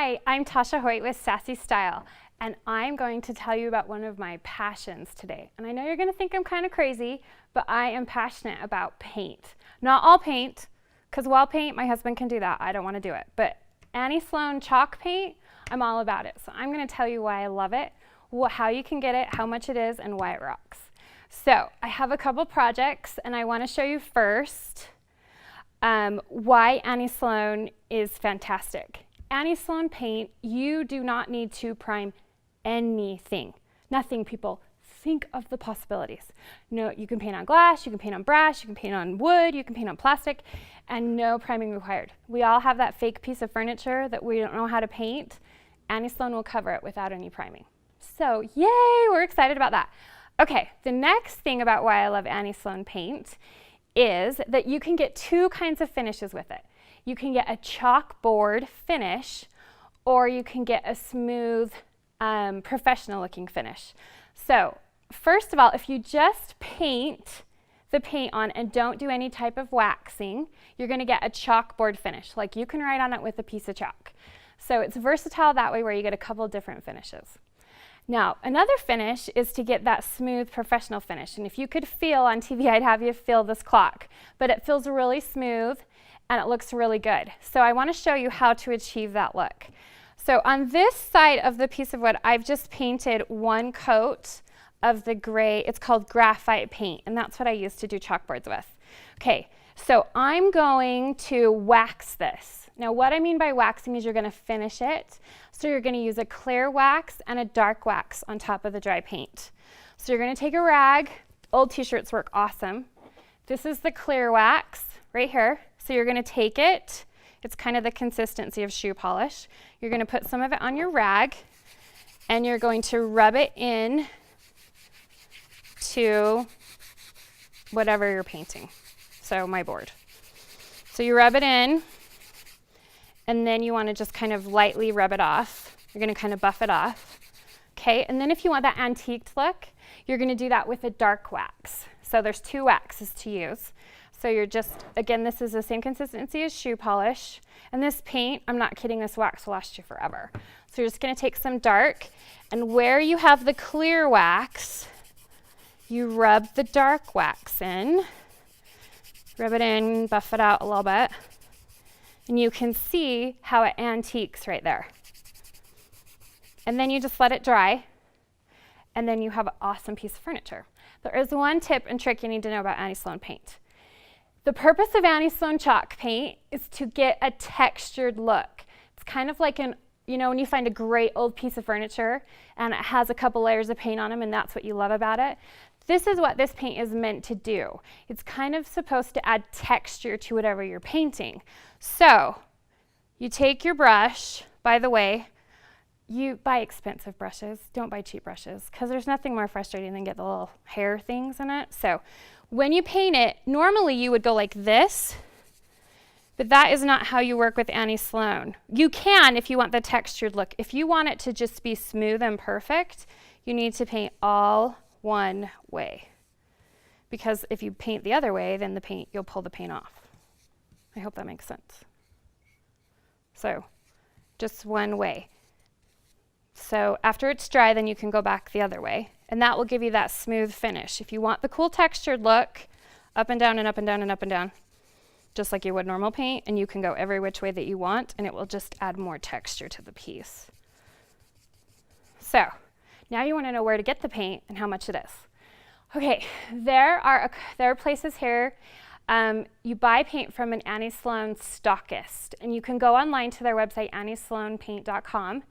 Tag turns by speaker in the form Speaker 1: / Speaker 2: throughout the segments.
Speaker 1: Hi, I'm Tasha Hoyt with Sassy Style, and I'm going to tell you about one of my passions today. And I know you're going to think I'm kind of crazy, but I am passionate about paint. Not all paint, because wall paint, my husband can do that. I don't want to do it. But Annie Sloan chalk paint, I'm all about it. So I'm going to tell you why I love it, how you can get it, how much it is, and why it rocks. So I have a couple projects, and I want to show you first why Annie Sloan is fantastic. Annie Sloan paint, you do not need to prime anything. Nothing, people. Think of the possibilities. No, you can paint on glass, you can paint on brass, you can paint on wood, you can paint on plastic, and no priming required. We all have that fake piece of furniture that we don't know how to paint. Annie Sloan will cover it without any priming. So, yay, we're excited about that. Okay, the next thing about why I love Annie Sloan paint is that you can get two kinds of finishes with it. You can get a chalkboard finish, or you can get a smooth, professional looking finish. So, first of all, if you just paint the paint on and don't do any type of waxing, you're gonna get a chalkboard finish. Like you can write on it with a piece of chalk. So it's versatile that way, where you get a couple different finishes. Now, another finish is to get that smooth professional finish. And if you could feel on TV, I'd have you feel this clock, but it feels really smooth and it looks really good. So I want to show you how to achieve that look. So on this side of the piece of wood, I've just painted one coat of the gray. It's called graphite paint, and that's what I use to do chalkboards with. Okay, so I'm going to wax this. Now what I mean by waxing is you're going to finish it. So you're going to use a clear wax and a dark wax on top of the dry paint. So you're going to take a rag. Old t-shirts work awesome. This is the clear wax right here. So you're going to take it. It's kind of the consistency of shoe polish. You're going to put some of it on your rag, and you're going to rub it in to whatever you're painting. So my board. So you rub it in, and then you want to just kind of lightly rub it off. You're going to kind of buff it off. Okay, and then if you want that antiqued look, you're going to do that with a dark wax. So there's two waxes to use. So you're just, again, this is the same consistency as shoe polish. And this paint, I'm not kidding, this wax will last you forever. So you're just going to take some dark, and where you have the clear wax, you rub the dark wax in. Rub it in, buff it out a little bit. And you can see how it antiques right there. And then you just let it dry, and then you have an awesome piece of furniture. There is one tip and trick you need to know about Annie Sloan paint. The purpose of Annie Sloan chalk paint is to get a textured look. It's kind of like when you find a great old piece of furniture and it has a couple layers of paint on them, and that's what you love about it. This is what this paint is meant to do. It's kind of supposed to add texture to whatever you're painting. So you take your brush. By the way, you buy expensive brushes. Don't buy cheap brushes, because there's nothing more frustrating than get the little hair things in it. So when you paint it, normally you would go like this, but that is not how you work with Annie Sloan. You can if you want the textured look. If you want it to just be smooth and perfect, you need to paint all one way. Because if you paint the other way, then you'll pull the paint off. I hope that makes sense. So just one way. So after it's dry, then you can go back the other way, and that will give you that smooth finish. If you want the cool textured look, up and down and up and down and up and down, just like you would normal paint, and you can go every which way that you want, and it will just add more texture to the piece. So now you want to know where to get the paint and how much it is. Okay, there are places here. You buy paint from an Annie Sloan stockist, and you can go online to their website, anniesloanpaint.com,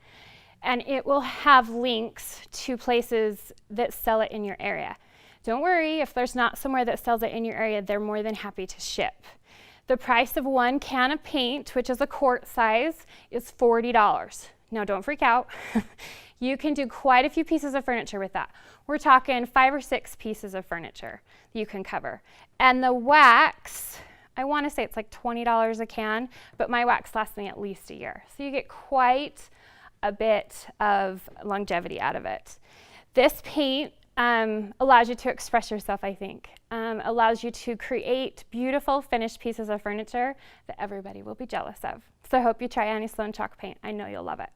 Speaker 1: and it will have links to places that sell it in your area. Don't worry, if there's not somewhere that sells it in your area, they're more than happy to ship. The price of one can of paint, which is a quart size, is $40. Now don't freak out. You can do quite a few pieces of furniture with that. We're talking 5 or 6 pieces of furniture you can cover. And the wax, I want to say it's like $20 a can, but my wax lasts me at least a year. So you get quite a bit of longevity out of it. This paint allows you to express yourself, I think. Allows you to create beautiful finished pieces of furniture that everybody will be jealous of. So I hope you try Annie Sloan chalk paint. I know you'll love it.